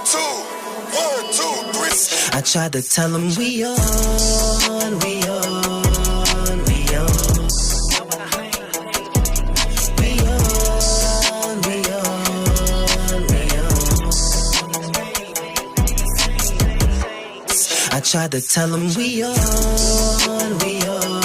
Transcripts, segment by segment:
I tried to tell him we on, we on, we on. We on, we on, we on. I tried to tell him we on, we on, we on.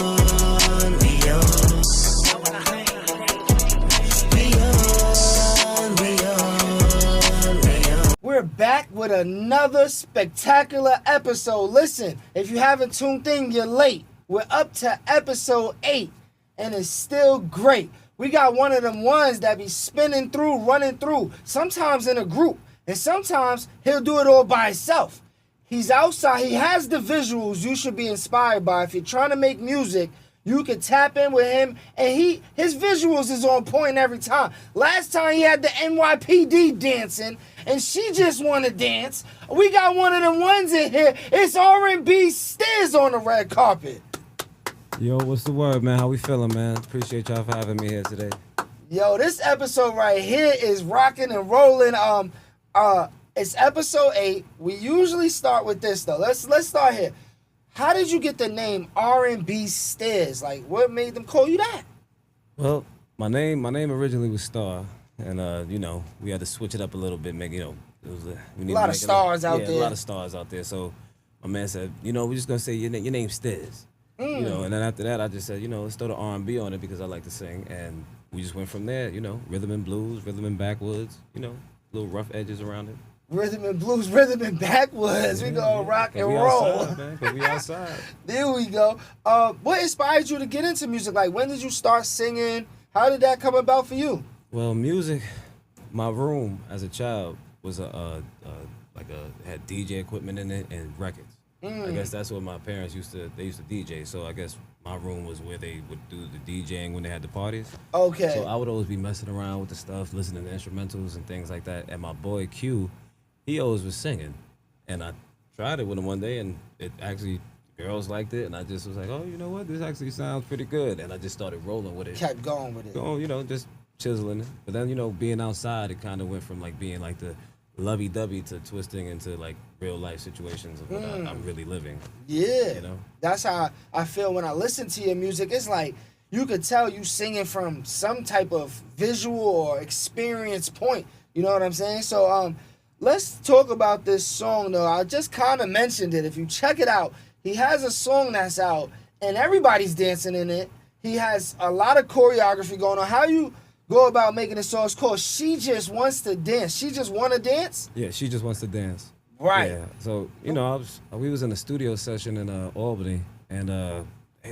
We're back with another spectacular episode. Listen, if you haven't tuned in, you're late. We're up to episode 8, and it's still great. We got one of them ones that be spinning through, running through, sometimes in a group, and sometimes he'll do it all by himself. He's outside. He has the visuals you should be inspired by. If you're trying to make music, you can tap in with him, and his visuals is on point every time. Last time he had the NYPD dancing, and she just want to dance. We got one of them ones in here. It's RNB STIZZ on the red carpet. Yo, what's the word, man? How we feeling, man? Appreciate y'all for having me here today. Yo, this episode right here is rocking and rolling. It's episode 8. We usually start with this though. Let's start here. How did you get the name RNB STIZZ? Like, what made them call you that? Well, my name originally was Star, and you know, we had to switch it up a little bit, make it was we need a lot of stars out there. A lot of stars out there. So my man said, you know, we're just gonna say your name's STIZZ. You know, and then after that, I just said, you know, let's throw the R&B on it because I like to sing, and we just went from there. You know, rhythm and blues, rhythm and backwoods. You know, little rough edges around it. Rhythm and blues, rhythm and backwoods. We gonna rock and roll. Outside, man, 'cause we outside. There we go. What inspired you to get into music? Like, when did you start singing? How did that come about for you? Well, music, my room as a child was had DJ equipment in it and records. I guess that's what my parents used to DJ. So I guess my room was where they would do the DJing when they had the parties. Okay. So I would always be messing around with the stuff, listening to instrumentals and things like that. And my boy Q, he always was singing, and I tried it with him one day, and it actually, girls liked it, and I just was like, oh, you know what, this actually sounds pretty good, and I just started rolling with it. Kept going with it. You know, just chiseling it. But then, you know, being outside, it kind of went from like being like the lovey-dovey to twisting into like real life situations of what I'm really living. Yeah, you know, that's how I feel when I listen to your music. It's like you could tell you singing from some type of visual or experience point. You know what I'm saying? So let's talk about this song, though. I just kind of mentioned it. If you check it out, he has a song that's out, and everybody's dancing in it. He has a lot of choreography going on. How you go about making a song? It's called She Just Wants to Dance. She just want to dance? Yeah, she just wants to dance. Right. Yeah. So, you know, we was in a studio session in Albany, and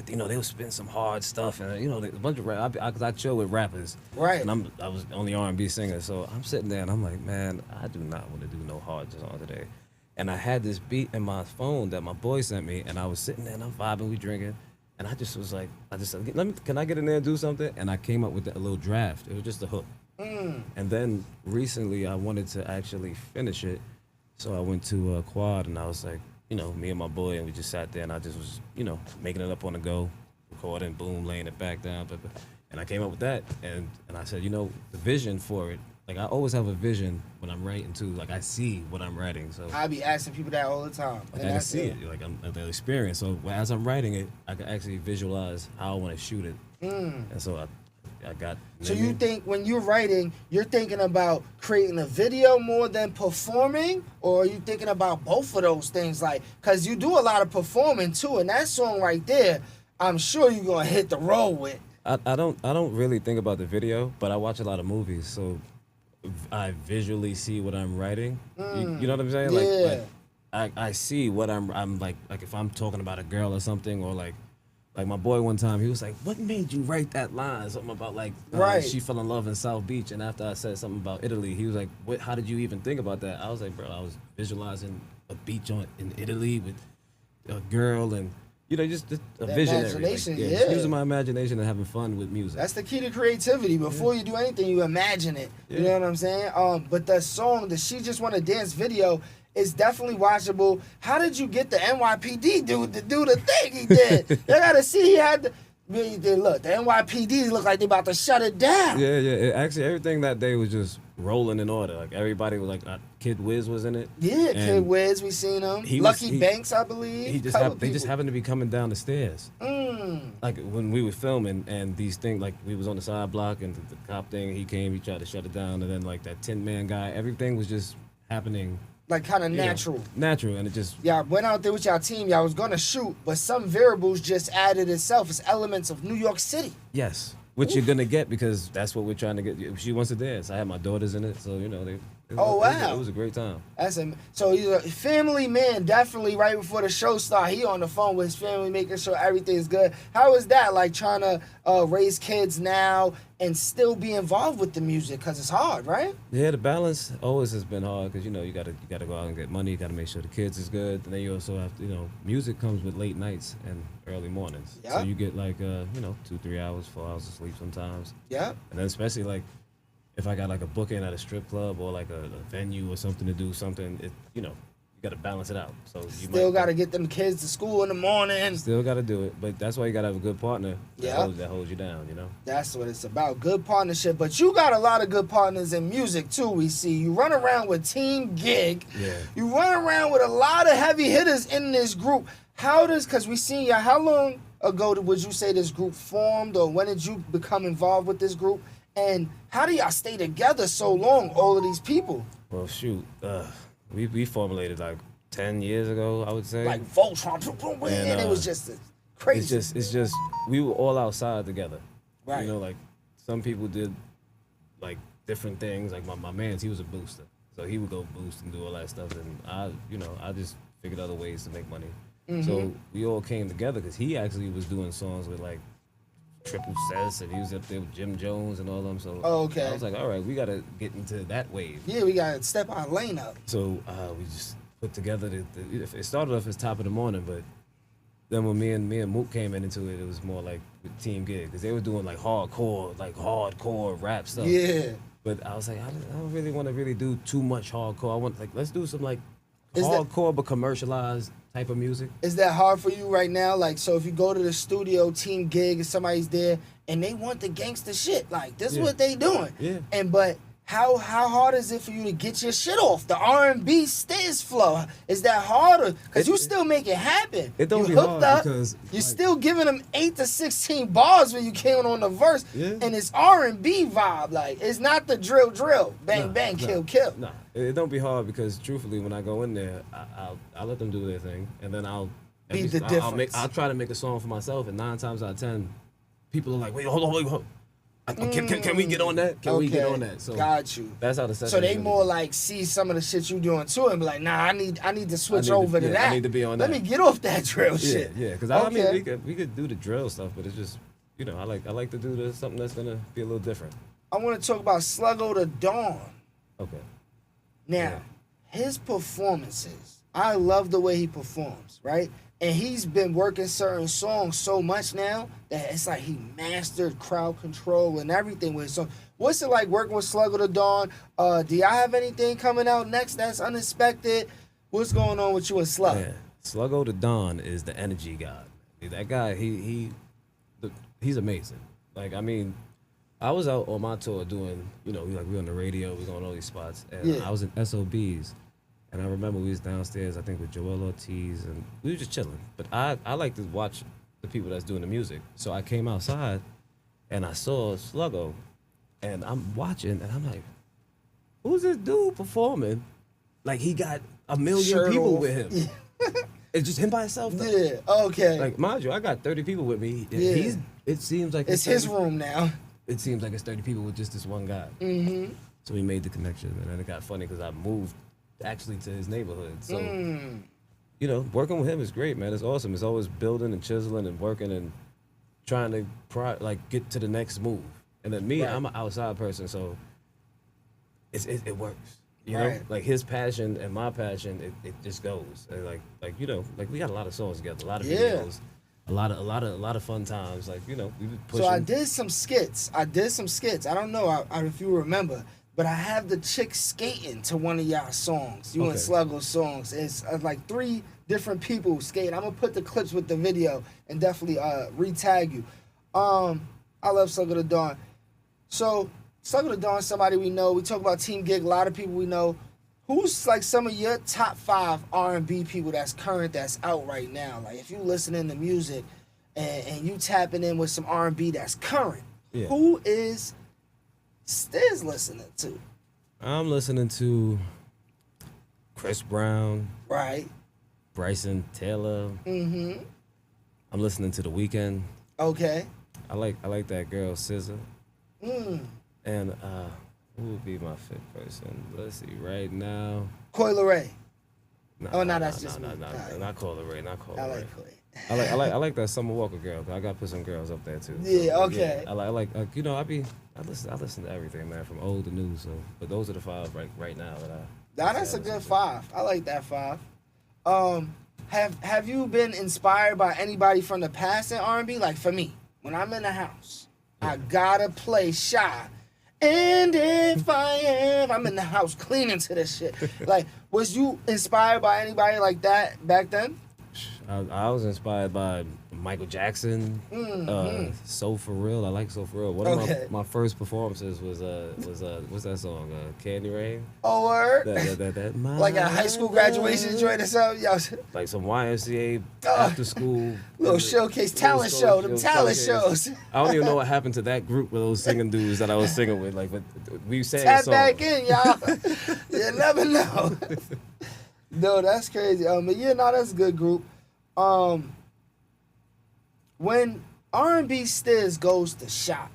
you know, they was spitting some hard stuff, and you know, a bunch of rap. Cause I chill with rappers, right? And I was the only R&B singer, so I'm sitting there and I'm like, man, I do not want to do no hard song today. And I had this beat in my phone that my boy sent me, and I was sitting there and I'm vibing, we drinking, and I just was like, said, can I get in there and do something? And I came up with a little draft. It was just a hook. And then recently I wanted to actually finish it, so I went to a Quad, and I was like, you know, me and my boy, and we just sat there, and I just was, you know, making it up on the go, recording, boom, laying it back down, and I came up with that, and I said, you know, the vision for it, like I always have a vision when I'm writing too, like I see what I'm writing, so. I be asking people that all the time. Like I can see it, like I'm the experience, so as I'm writing it, I can actually visualize how I want to shoot it, and so I got. So you think when you're writing, you're thinking about creating a video more than performing, or are you thinking about both of those things? Like, cause you do a lot of performing too, and that song right there, I'm sure you're gonna hit the road with. I don't really think about the video, but I watch a lot of movies, so I visually see what I'm writing. You know what I'm saying? Yeah. Like I see what I'm like if I'm talking about a girl or something, or like my boy one time, he was like, what made you write that line? Something about like, she fell in love in South Beach. And after I said something about Italy, he was like, how did you even think about that? I was like, bro, I was visualizing a beach in Italy with a girl, and, you know, just a visionary. Imagination, like, yeah. Using my imagination and having fun with music. That's the key to creativity. Before you do anything, you imagine it. You know what I'm saying? But the song, the She Just Want to Dance video, is definitely watchable. How did you get the NYPD dude to do the thing he did? They gotta see he had the. Look, the NYPD look like they about to shut it down. Yeah. Actually, everything that day was just rolling in order. Like everybody was like, Kid Wiz was in it. Yeah, and Kid Wiz, we seen him. Lucky Banks, I believe. They just happened to be coming down the stairs. Like when we were filming, and these things, like we was on the side block, and the cop thing, he came, he tried to shut it down, and then like that Tin Man guy, everything was just happening. Like kind of natural. Natural, and it just... Y'all went out there with y'all team, y'all was gonna shoot, but some variables just added itself as elements of New York City. Yes. Which you're gonna get, because that's what we're trying to get. She wants to dance. I had my daughters in it, so you know it was a great time. So he's a family man, definitely. Right before the show started, he on the phone with his family, making sure everything's good. How is that, like trying to raise kids now and still be involved with the music? Because it's hard, right? Yeah, the balance always has been hard, because you know you gotta go out and get money. You gotta make sure the kids is good, and then you also have to, music comes with late nights and early mornings. Yep. So you get like 2-3 hours, 4 hours of sleep sometimes. Yeah. And then especially like if I got like a booking at a strip club or like a venue or something to do something, you got to balance it out. So you still got to get them kids to school in the morning. Still got to do it, but that's why you got to have a good partner that holds you down, That's what it's about, good partnership. But you got a lot of good partners in music too, we see. You run around with Team Gig. Yeah. You run around with a lot of heavy hitters in this group. Because we seen you, how long ago would you say this group formed, or when did you become involved with this group? And how do y'all stay together so long, all of these people? Well, shoot, we formulated like 10 years ago, I would say. Like Voltron, and it was just crazy. It's just we were all outside together. Right. Like some people did like different things. Like my man's, he was a booster, so he would go boost and do all that stuff. And I just figured other ways to make money. Mm-hmm. So we all came together, because he actually was doing songs with like Triple Cess, and he was up there with Jim Jones and all them. So okay. I was like, all right, we got to get into that wave. Yeah, we got to step our lane up. So we just put together it started off as Top of the Morning, but then when me and Mook came into it, it was more like with Team Gig, because they were doing like hardcore rap stuff. Yeah. But I was like, I don't really want to really do too much hardcore. I want let's do some like hardcore but commercialized type of music. Is that hard for you right now? Like, so if you go to the studio, Team Gig, and somebody's there and they want the gangster shit, like this is what they doing. Yeah. But how hard is it for you to get your shit off the R&B STIZZ flow? Is that harder? Because you still make it happen. It don't you be hooked hard up. because You're still giving them 8 to 16 bars when you came on the verse, and it's R&B vibe. Like, it's not the drill, bang, bang, kill. Nah, it don't be hard, because truthfully, when I go in there, I'll let them do their thing, and then I'll be the difference. I'll try to make a song for myself, and 9 times out of 10, people are like, wait, hold on. Can we get on that? Can we get on that? So got you. That's how the session. So they more like see some of the shit you doing too and be like, nah, I need to switch over to that. I need to be on that. Let me get off that drill shit. Yeah, because I mean we could do the drill stuff, but it's just I like to do something that's gonna be a little different. I want to talk about Sluggodadon. Okay. Now, his performances, I love the way he performs, right? And he's been working certain songs so much now that it's like he mastered crowd control and everything with his song. What's it like working with Sluggodadon? Do y'all have anything coming out next that's unexpected? What's going on with you and Slug? Yeah. Sluggodadon is the energy god. That guy, he's amazing. Like, I mean, I was out on my tour doing, we on the radio, we going all these spots, and I was in SOBs. And I remember we was downstairs, I think, with Joel Ortiz, and we were just chilling. But I like to watch the people that's doing the music. So I came outside, and I saw Sluggo, and I'm watching, and I'm like, who's this dude performing? Like, he got 1 million people with him. It's just him by himself, though. Yeah, okay. Like, mind you, I got 30 people with me. Yeah. It seems like it's his room now. It seems like it's 30 people with just this one guy. Mm-hmm. So we made the connection, and then it got funny because I moved actually to his neighborhood. So, working with him is great, man. It's awesome. It's always building and chiseling and working and trying to get to the next move. And then me, I'm an outside person, so it works. You know, like his passion and my passion, it just goes. And like we got a lot of songs together, a lot of videos, a lot of fun times. Like we were pushing. So I did some skits. I don't know if you remember. But I have the chick skating to one of y'all songs. You and Sluggo songs. It's like 3 different people skating. I'm gonna put the clips with the video and definitely re-tag you. I love Sluggodadon. So Sluggodadon is somebody we know. We talk about Team Gig, a lot of people we know. Who's like some of your top 5 R&B people that's current, that's out right now? Like if you listening to music and you tapping in with some R&B that's current, who is Stizz listening to? I'm listening to Chris Brown. Right. Bryson Taylor. Mm-hmm. I'm listening to The Weeknd. Okay. I like that girl SZA. And who would be my 5th person? Let's see, right now. Coi Leray. No, that's just me. Not Coi Leray, not Coi Leray. I like Coi. I like that Summer Walker girl. I got to put some girls up there too. Yeah, so, okay. Yeah, I like you know, I listen to everything, man, from old to new. So, but those are the 5 right now that I. That's a good 5. I like that 5. Have you been inspired by anybody from the past in R&B? Like for me, when I'm in the house, I gotta play Shy. And if I am, I'm in the house cleaning to this shit. Like, was you inspired by anybody like that back then? I was inspired by Michael Jackson, So For Real. I like So For Real. One of my first performances was what's that song? Candy Rain. Oh, word. That like a high school graduation joint or something. Yo. Like some YMCA after school little showcase, talent show. Them talent shows. I don't even know what happened to that group with those singing dudes that I was singing with. Like, but we sang Tap songs. back in, y'all. You never know. No, that's crazy. But yeah, no, that's a good group. When R&B STIZZ goes to shop,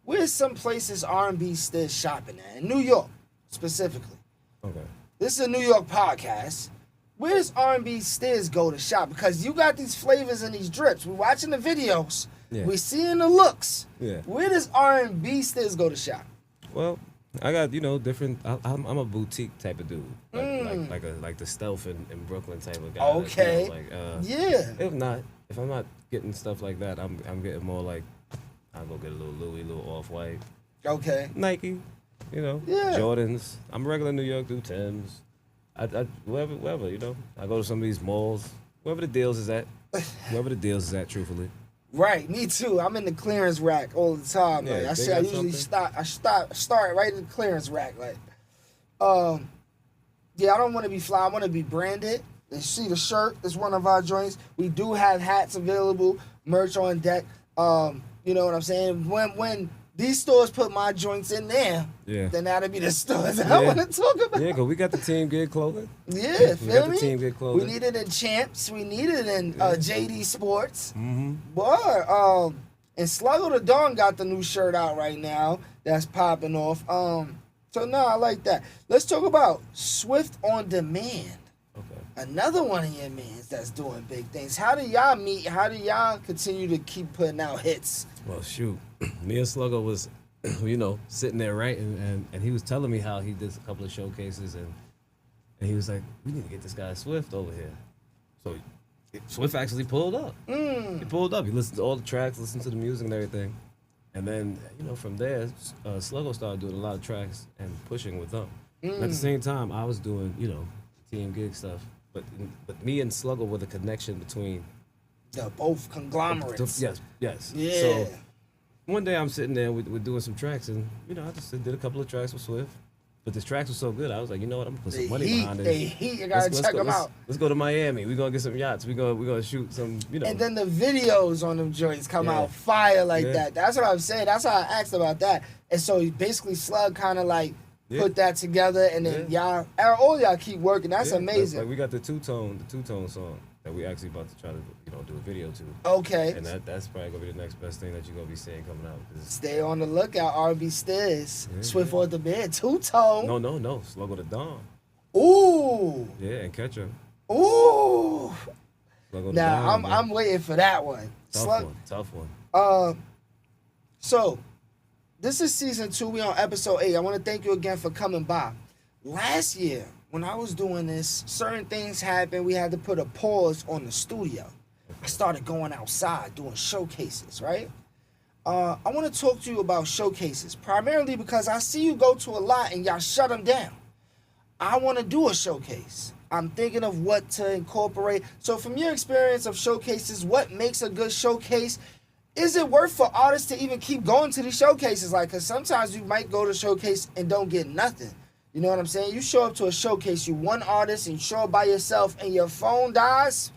where's some places R&B STIZZ shopping at? In New York, specifically. Okay. This is a New York podcast. Where's R&B STIZZ go to shop? Because you got these flavors and these drips. We're watching the videos. Yeah. We're seeing the looks. Yeah. Where does R&B STIZZ go to shop? Well, I got, different. I'm a boutique type of dude, like the Stealth in Brooklyn type of guy. Okay. Yeah. If I'm not getting stuff like that, I'm getting more like I'll go get a little Louis, little Off-White. Okay. Nike, Yeah. Jordans. I'm a regular New York dude. Timbs. I wherever. I go to some of these malls, wherever the deals is at. Truthfully. Right, me too. I'm in the clearance rack all the time. Yeah, Like I usually start right in the clearance rack. Like, yeah, I don't want to be fly. I want to be branded. You see the shirt is one of our joints. We do have hats available, merch on deck. You know what I'm saying? When these stores put my joints in there, then that'll be the stores I want to talk about. Yeah, because we got the Team Gig clothing. Yeah, we got the Team Gig clothing. We need it in Champs. We need it in JD Sports. Mm-hmm. Boy, and Sluggodadon got the new shirt out right now. That's popping off. So no, I like that. Let's talk about Swift on Demand. Okay. Another one of your mans that's doing big things. How do y'all meet? How do y'all continue to keep putting out hits? Well, shoot. Me and Sluggo was, sitting there writing, and he was telling me how he did a couple of showcases, and he was like, we need to get this guy Swift over here. So Swift actually pulled up. He pulled up. He listened to all the tracks, listened to the music and everything. And then, from there, Sluggo started doing a lot of tracks and pushing with them. And at the same time, I was doing, Team Gig stuff. But me and Sluggo were the connection between the both conglomerates. Yes. Yeah. So one day I'm sitting there, we're doing some tracks, and I just did a couple of tracks with Swift. But this tracks was so good, I was like, you know what, I'm gonna put some money behind it. You gotta check them out. Let's go to Miami. We're gonna get some yachts. We're gonna shoot some, And then the videos on them joints come out fire like that. That's what I'm saying. That's how I asked about that. And so basically Slug kind of like put that together, and then all y'all keep working. That's amazing. Like we got the two-tone song that we actually about to try to do a video to. Okay. And that's probably gonna be the next best thing that you're gonna be seeing coming out. Stay on the lookout, R&B STIZZ. Swift on Demand, two-tone. No, Sluggodadon. Ooh. Yeah, and Ketchup. Ooh. Now I'm waiting for that one. Tough one. So this is season 2. We on episode 8. I want to thank you again for coming by. Last year, when I was doing this, certain things happened. We had to put a pause on the studio. I started going outside doing showcases, right? I want to talk to you about showcases, primarily because I see you go to a lot and y'all shut them down. I want to do a showcase. I'm thinking of what to incorporate. So from your experience of showcases, what makes a good showcase? is it worth for artists to even keep going to these showcases? Like, because sometimes you might go to showcase and don't get nothing. You know what I'm saying? You show up to a showcase, you one artist, and you show up by yourself, and your phone dies,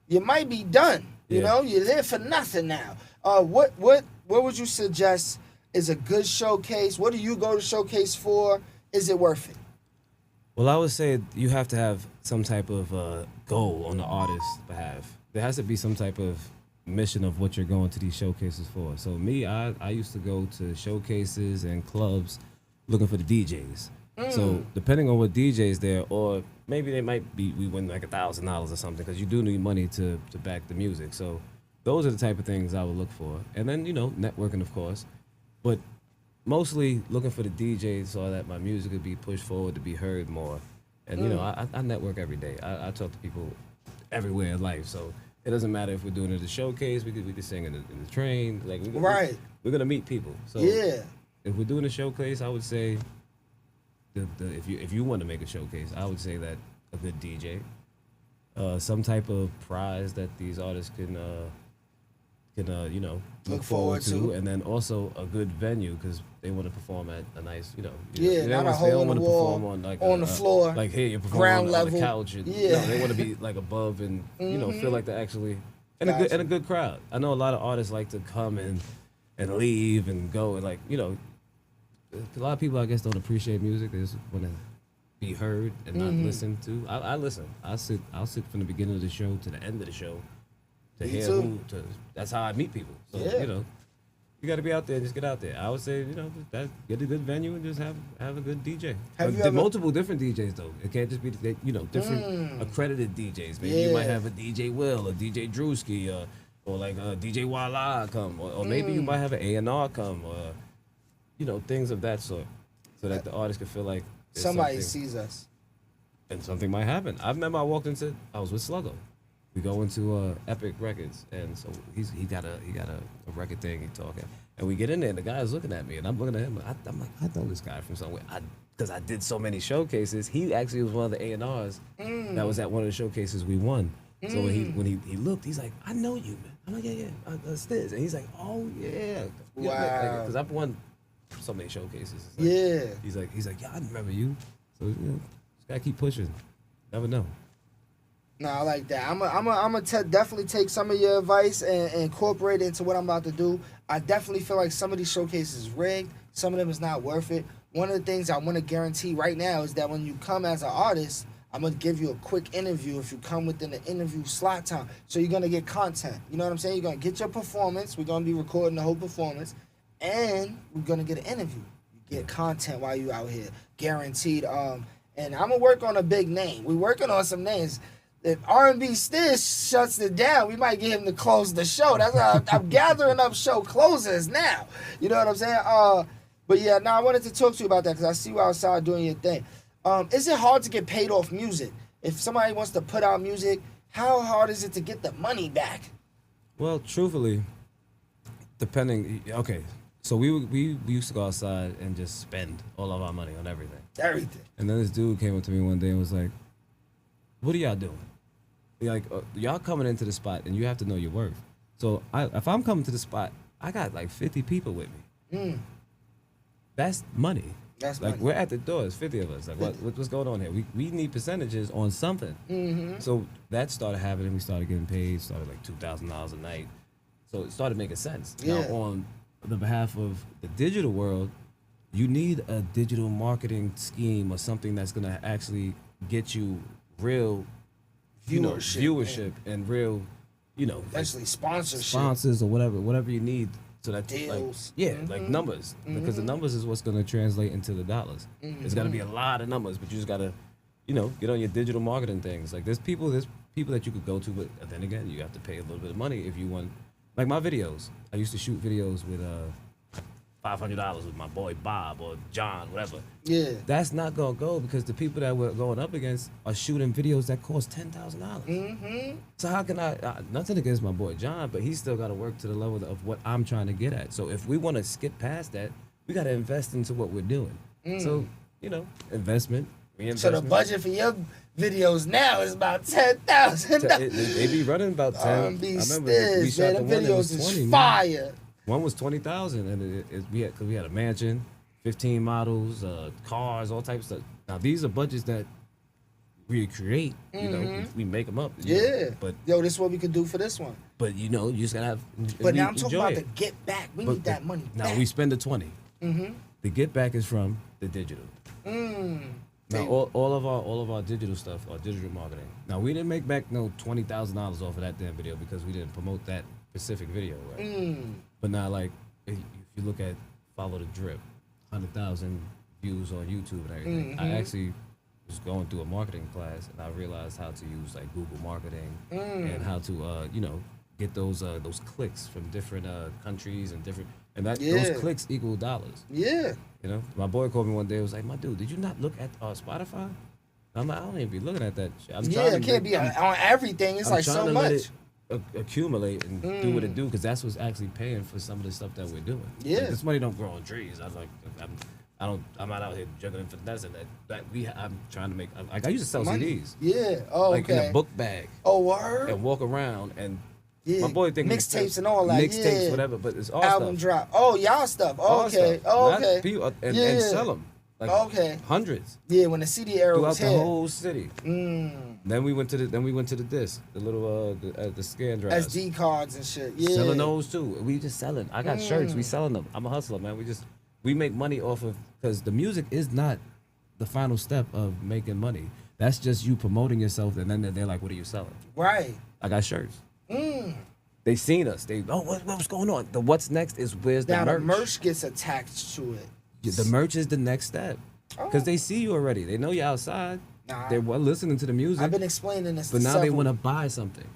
you might be done. You know, you're there for nothing now. What would you suggest is a good showcase? What do you go to showcase for? Is it worth it? Well, I would say you have to have some type of goal on the artist's behalf. There has to be some type of mission of what you're going to these showcases for. So me, I used to go to showcases and clubs looking for the DJs. So depending on what DJs there, or maybe they might be, we win like $1,000 or something, because you do need money to back the music. So those are the type of things I would look for. And then, you know, networking, of course. But mostly looking for the DJs so that my music could be pushed forward to be heard more. And, you know, I network every day. I talk to people everywhere in life. So it doesn't matter if we're doing it at a showcase, we could sing in the train. Like, we're going to meet people. So if we're doing a showcase, I would say, if you want to make a showcase, I would say that a good DJ, some type of prize that these artists can you know, look forward to, and then also a good venue, because they want to perform at a nice, you know, not a hole in the wall, on like on the floor, like here you're performing ground on level, the couch, and, you know, they want to be like above and you know, feel like they're actually and a good crowd. I know a lot of artists like to come and leave and go, and like, you know, a lot of people I guess don't appreciate music. They just want to be heard and not listened to. I listen. I'll sit from the beginning of the show to the end of the show to hear that's how I meet people. So you know, you got to be out there. Just get out there. I would say, you know, get a good venue and just have a good DJ. Multiple different DJs though. It can't just be, you know, different accredited DJs. Maybe you might have a DJ Will, a DJ Drewski, or like a DJ Wala come, or maybe you might have an A&R come, or you know, things of that sort, so that the artist can feel like somebody sees us, and something might happen. I remember I was with Sluggo. We go into Epic Records, and so he got a record thing. He talking, and we get in there, and the guy's looking at me, and I'm looking at him. I'm like, I know this guy from somewhere. Because I did so many showcases. He actually was one of the A&Rs that was at one of the showcases we won. So when he looked, he's like, I know you, man. I'm like, yeah, Stizz. And he's like, oh yeah, wow. Because I've won so many showcases. He's like, yeah, I remember you. So, you know, just gotta keep pushing. Never know. No, I like that. I'm gonna definitely take some of your advice and incorporate it into what I'm about to do. I definitely feel like some of these showcases is rigged. Some of them is not worth it. One of the things I want to guarantee right now is that when you come as an artist, I'm going to give you a quick interview if you come within the interview slot time. So you're going to get content. You know what I'm saying? You're going to get your performance. We're going to be recording the whole performance. And we're going to get an interview. You get content while you out here. Guaranteed. And I'm going to work on a big name. We're working on some names. If RNB STIZZ shuts it down, we might get him to close the show. That's how I'm gathering up show closers now. You know what I'm saying? But yeah, I wanted to talk to you about that because I see you outside doing your thing. Is it hard to get paid off music? If somebody wants to put out music, how hard is it to get the money back? Well, truthfully, depending. Okay, so we used to go outside and just spend all of our money on everything. Everything. And then this dude came up to me one day and was like, "What are y'all doing? Like, y'all coming into the spot and you have to know your worth. So if I'm coming to the spot, I got like 50 people with me. That's money. That's like money. We're at the door. It's 50 of us. Like what's going on here? We need percentages on something. So that started happening. We started getting paid. Started like $2,000 a night. So it started making sense. Yeah. Now on the behalf of the digital world, you need a digital marketing scheme or something that's gonna actually get you real viewership and real, actually sponsorship, sponsors or whatever you need. So that deals, like numbers, because the numbers is what's going to translate into the dollars. It's got to be a lot of numbers, but you just got to, get on your digital marketing things. Like there's people that you could go to, but then again, you have to pay a little bit of money if you want. Like my videos, I used to shoot videos with $500 with my boy Bob or John, whatever. Yeah, that's not gonna go because the people that we're going up against are shooting videos that cost $10,000. So how can I? Nothing against my boy John, but he's still got to work to the level of what I'm trying to get at. So if we want to skip past that, we got to invest into what we're doing. So investment, reinvestment. So the budget for your videos now is about 10,000. They be running about 10. R&B I remember STIZZ, shot man. the The one that was videos 20, is man. fire. One was 20,000, and we had a mansion, 15 models, cars, all types of stuff. Now these are budgets that we create. You know, we make them up. you know, but Yo, this is what we could do for this one. but you know, you just gotta have. But now I'm talking enjoy about it. the get back. We But need that money Now back. we spend the 20. Mm-hmm. The get back is from the digital. Now all of our digital stuff, our digital marketing. Now we didn't make back no $20,000 off of that damn video because we didn't promote that specific video, right? But now, like, if you look at Follow the Drip, 100,000 views on YouTube and everything. I actually was going through a marketing class and I realized how to use like Google Marketing and how to you know, get those clicks from different countries and different those clicks equal dollars. Yeah. You know, my boy called me one day. Was like, "My dude, did you not look at Spotify?" I'm like, "I don't even be looking at that shit." It can't be on everything. It's like so much. Let it accumulate and do what it do, because that's what's actually paying for some of the stuff that we're doing. Yeah. Like, this money don't grow on trees. I was like, I'm not out here juggling for finessing that. I'm trying to make. Like I used to sell Money. CDs. Yeah. Oh, like okay. in a book bag. Oh, word. And walk around and. Yeah. My boy thinking mixtapes and all that. Mixtapes, whatever, but it's all album stuff. drop. Oh, y'all stuff. All Okay. stuff. Not Okay. people, and sell them. Like hundreds. Yeah, when the CD era throughout was the here. whole city. Then we went to the disc, the little the scan drives. SD cards and shit. Yeah. Selling those too. We just selling. I got shirts. We selling them. I'm a hustler, man. We make money off of, because the music is not the final step of making money. That's just you promoting yourself, and then they're like, "What are you selling?" Right. I got shirts. They seen us. What's going on? The what's next is where's the now merch? the merch gets attached to it. The merch is the next step, because they see you already. They know you're outside. They're listening to the music. I've been explaining this. But to now several, they want to buy something.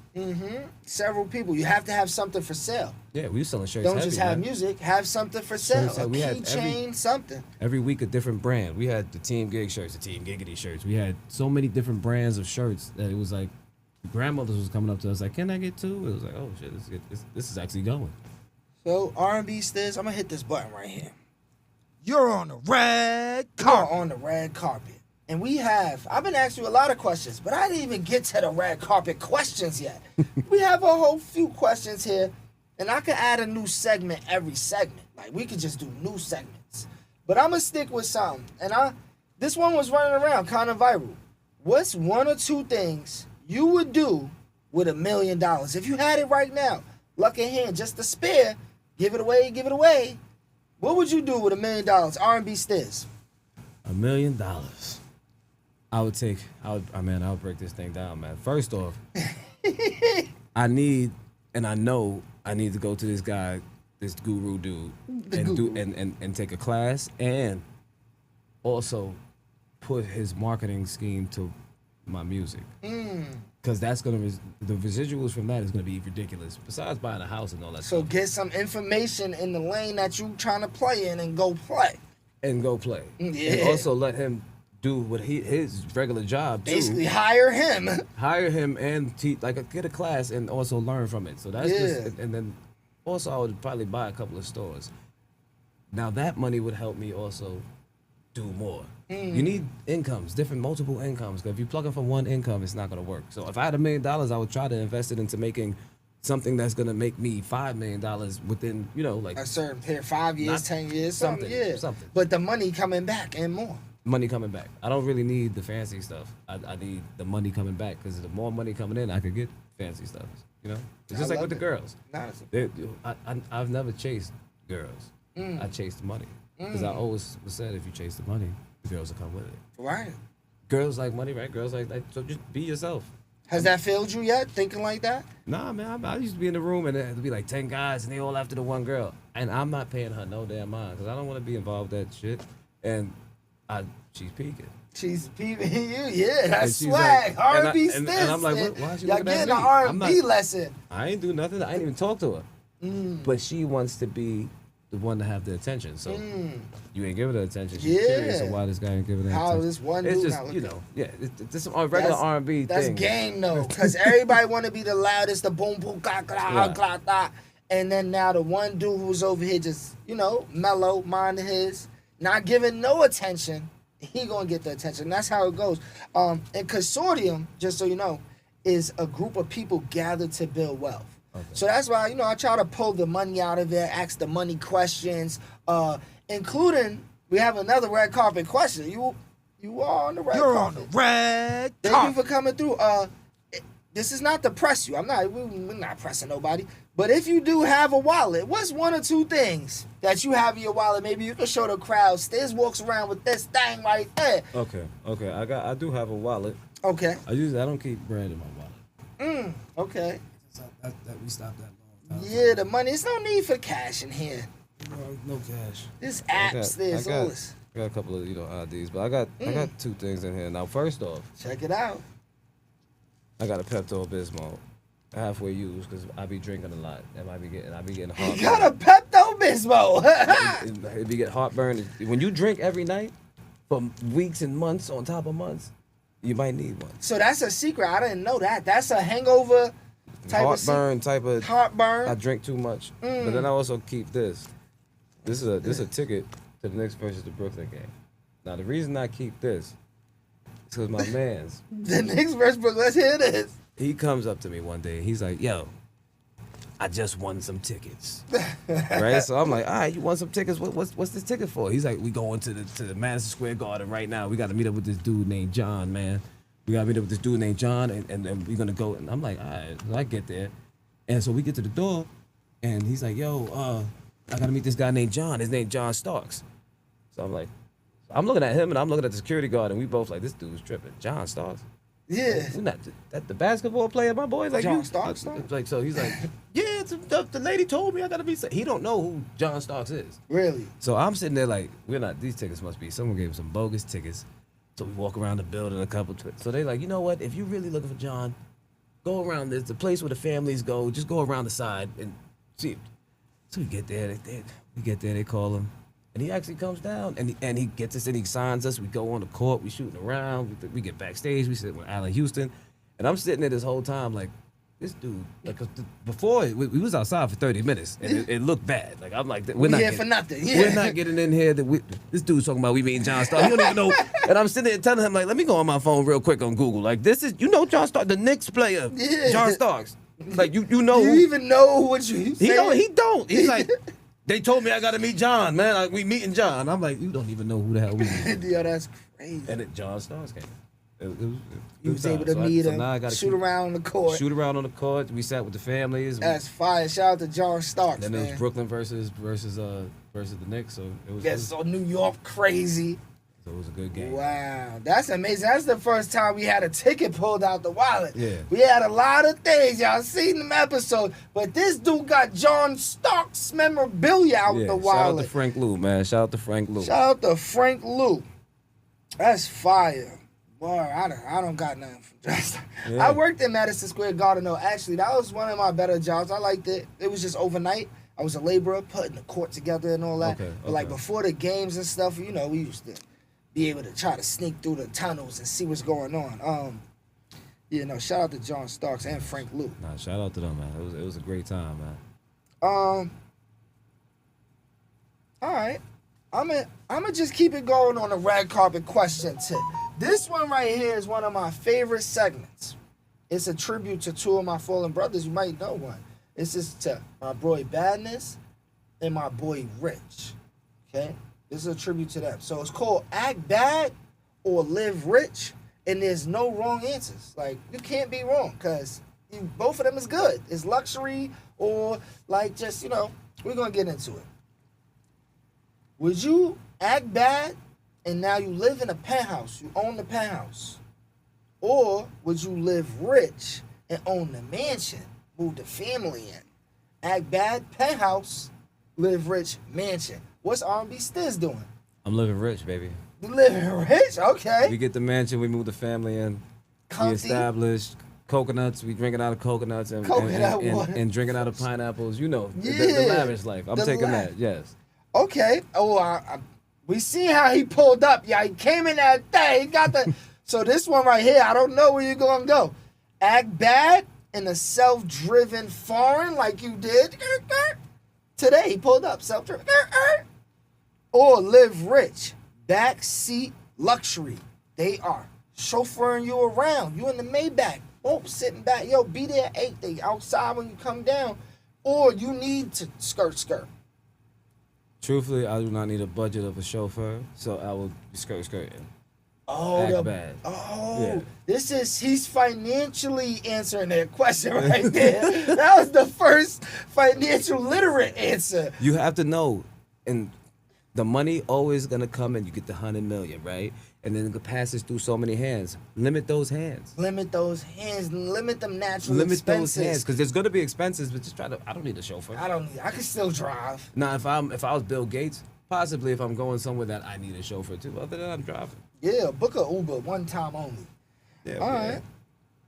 Several people. You have to have something for sale. Yeah, we were selling shirts. Don't heavy, just have man. music. Have something for sale. So a we had keychain, something. Every week a different brand. We had the Team Gig shirts, the Team Giggity shirts. We had so many different brands of shirts that it was like, grandmothers was coming up to us like, "Can I get two?" It was like, "Oh shit, this is actually going." So R&B STIZZ, I'm gonna hit this button right here. You're on the red carpet. On the red carpet. And I've been asking you a lot of questions, but I didn't even get to the red carpet questions yet. We have a whole few questions here, and I could add a new segment every segment. Like, we could just do new segments. But I'm gonna stick with something. And this one was running around, kind of viral. What's one or two things you would do with $1 million? If you had it right now, luck in hand, just to spare, give it away. What would you do with $1 million? R&B STIZZ. $1 million. I would break this thing down, man. First off, I know I need to go to this guy, this guru dude, and take a class, and also put his marketing scheme to my music. Because that's the residuals from that is gonna be ridiculous. Besides buying a house and all that. So stuff. get some information in the lane that you trying to play in and go play. And Yeah. And also let him do what his regular job too. Basically hire him And get a class and also learn from it. So that's just, and then also I would probably buy a couple of stores. Now that money would help me also do more. You need incomes, multiple incomes. 'Cause if you're plugging from one income, it's not gonna work. So if I had $1 million, I would try to invest it into making something that's gonna make me $5 million within, like a certain period, 5 years, 10 years, something. Something. But the money coming back and more. Money coming back. I don't really need the fancy stuff. I need the money coming back, because the more money coming in, I could get fancy stuff. It's just like with the girls. I've never chased girls. I chased money, because I always said if you chase the money, the girls will come with it. Right. Girls like money, right? Girls like that. So just be yourself. Has that failed you yet? Thinking like that? Nah, man. I used to be in the room and there'd be like 10 guys and they all after the one girl, and I'm not paying her no damn mind, because I don't want to be involved with that shit. And she's peeking. She's peeping you, yeah. That's she's swag. like- R&B and STIZZ. I'm like, why is she y'all looking at getting me? an R&B lesson. I ain't do nothing. I ain't even talk to her. But she wants to be the one to have the attention. So you ain't giving her attention. She's curious of why this guy ain't giving her How attention. this one It's dude just, not looking? it's just a regular R&B That's thing. game though, because everybody want to be the loudest, the boom boom ka ka ka ka, and then now the one dude who's over here just mellow, minding his, not giving no attention, he gonna get the attention. That's how it goes. And Consortium, just so you know, is a group of people gathered to build wealth. Okay. So that's why, you know, I try to pull the money out of it, ask the money questions, including, we have another red carpet question. You are on the red You're carpet. on the red Thank carpet. you for coming through. This is not to press you. We're not pressing nobody. But if you do have a wallet, what's one or two things that you have in your wallet? Maybe you can show the crowd. Stizz walks around with this thing right there. Okay. I do have a wallet. Okay. I don't keep bread in my wallet. Okay. That we stopped that long time. Yeah, the money. There's no need for cash in here. No cash. This apps, there's all this. I got a couple of IDs, but I got two things in here. Now, first off, Check it out. I got a Pepto-Bismol, halfway used because I be drinking a lot and I be getting heartburn. You got a Pepto-Bismol. It be get heartburn. When you drink every night for weeks and months on top of months, you might need one. So that's a secret. I didn't know that. That's a hangover type Heartburn of type of. heartburn. I drink too much, but then I also keep this. This is a ticket to the Knicks versus the Brooklyn game. Now the reason I keep this is because my man's. The Knicks versus Brooklyn. Let's hear this. He comes up to me one day. He's like, "Yo, I just won some tickets." Right? So I'm like, "All right, you won some tickets. What's this ticket for?" He's like, "We going to the Madison Square Garden right now. We got to meet up with this dude named John, man. We got to meet up with this dude named John, and we're gonna go." And I'm like, "All right." So I get there, and so we get to the door, and he's like, "Yo, I gotta meet this guy named John. His name John Starks." So I'm like, I'm looking at him and I'm looking at the security guard, and we both like, this dude's tripping. John Starks. Yeah. We're not the basketball player, my boy. Like John you, Starks, like so he's like, yeah, the lady told me I gotta be. He don't know who John Starks is. Really? So I'm sitting there like, we're not. These tickets must be. Someone gave us some bogus tickets. So we walk around the building a couple. So they like, you know what? If you're really looking for John, go around. There's the place where the families go. Just go around the side and see. So we get there. They call him, and he actually comes down and he gets us and he signs us. We go on the court. We shooting around. We get backstage. We sit with Allen Houston, and I'm sitting there this whole time like, this dude. Like, 'cause before we was outside for 30 minutes and it looked bad. Like I'm like, we're not here getting, for nothing. Yeah. We're not getting in here. This dude's talking about we meeting John Starks. You don't even know. And I'm sitting there telling him like, let me go on my phone real quick on Google. Like this is John Starks, the Knicks player, Yeah. John Starks. Like you know. Do you even know what you He saying? don't. He's like, they told me I gotta meet John, man. Like we meeting John. I'm like, you don't even know who the hell we meet. Yo, that's crazy. And then John Starks came. You was able to meet him, now I gotta shoot around on the court. Shoot around on the court. We sat with the families. That's fire. Shout out to John Starks, Then it was man. Brooklyn versus the Knicks. So it was. Yes, so New York crazy. So it was a good game. Wow, that's amazing. That's the first time we had a ticket pulled out the wallet. Yeah. We had a lot of things. Y'all seen them episodes. But this dude got John Starks memorabilia out the Shout out wallet. to Frank Lou, man. Shout out to Frank Lou. Shout out to Frank Lou. That's fire. Boy, I don't got nothing from Just. Yeah. I worked in Madison Square Garden, though. Actually, that was one of my better jobs. I liked it. It was just overnight. I was a laborer, putting the court together and all that. Okay, But like okay. before the games and stuff, we used to be able to try to sneak through the tunnels and see what's going on. Shout out to John Starks and Frank Lou. Nah, shout out to them, man. It was a great time, man. All right. I'm gonna just keep it going on the red carpet question tip. This one right here is one of my favorite segments. It's a tribute to two of my fallen brothers. You might know one. It's just to my boy Badness and my boy Rich. Okay? This is a tribute to them. So it's called Act Bad or Live Rich, and there's no wrong answers. Like, you can't be wrong, because both of them is good. It's luxury or, like, just, we're going to get into it. Would you act bad and now you live in a penthouse, you own the penthouse? Or would you live rich and own the mansion, move the family in? Act bad, penthouse, live rich, mansion. What's RNB STIZZ doing? I'm living rich, baby. You living rich? Okay. We get the mansion, we move the family in, Comfy. we established coconuts, we drinking out of coconuts and Coconut water. and drinking out of pineapples. The Yeah. lavish life. I'm taking that, yes. Okay. Oh, we see how he pulled up. Yeah, he came in that thing. He got the. So this one right here, I don't know where you're gonna go. Act bad in a self-driven foreign like you did today. He pulled up self-driven. Or live rich, backseat luxury. They are chauffeuring you around. You in the Maybach. Oh, sitting back. Yo, be there at 8. They outside when you come down. Or you need to skirt. Truthfully, I do not need a budget of a chauffeur, so I will be skirting. Oh, Act bad. Oh, Yeah. He's financially answering that question right there. That was the first financial literate answer. You have to know, and the money always gonna come and you get the 100 million, right? And then it passes through so many hands. Limit those hands. Limit those hands. Limit them natural Limit expenses. those hands, because there's gonna be expenses, but just I don't need a chauffeur. I can still drive. Now, if I was Bill Gates, possibly if I'm going somewhere that I need a chauffeur too. Other than I'm driving. Yeah, book a Uber one time only. Yeah. All right.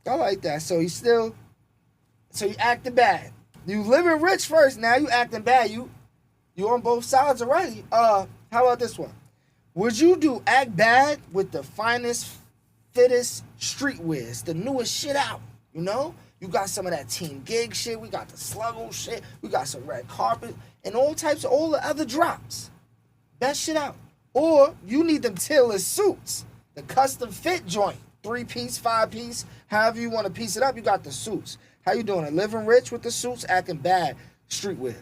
I like that. So you acting bad. You living rich first. Now you acting bad. You on both sides already. How about this one? Would you act bad with the finest, fittest streetwear? It's the newest shit out. You know? You got some of that Team Gig shit. We got the Sluggo shit. We got some red carpet and all the other drops. Best shit out. Or you need them tailored suits. The custom fit joint. 3-piece, 5-piece. However you want to piece it up, you got the suits. How you doing? Living rich with the suits, acting bad streetwear.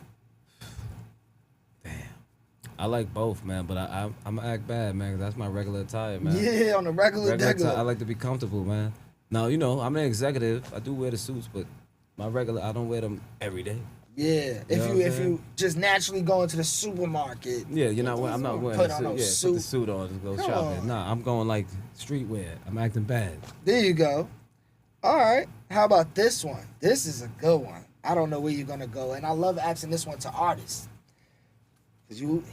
I like both, man, but I'm gonna act bad, man, 'cause that's my regular attire, man. Yeah, on a regular attire, I like to be comfortable, man. Now, you know, I'm an executive. I do wear the suits, but I don't wear them every day. Yeah, if you just naturally go into the supermarket. Yeah, I'm not wearing a suit. Put the suit on and go shopping. Nah, I'm going like streetwear. I'm acting bad. There you go. All right. How about this one? This is a good one. I don't know where you're gonna go, and I love asking this one to artists.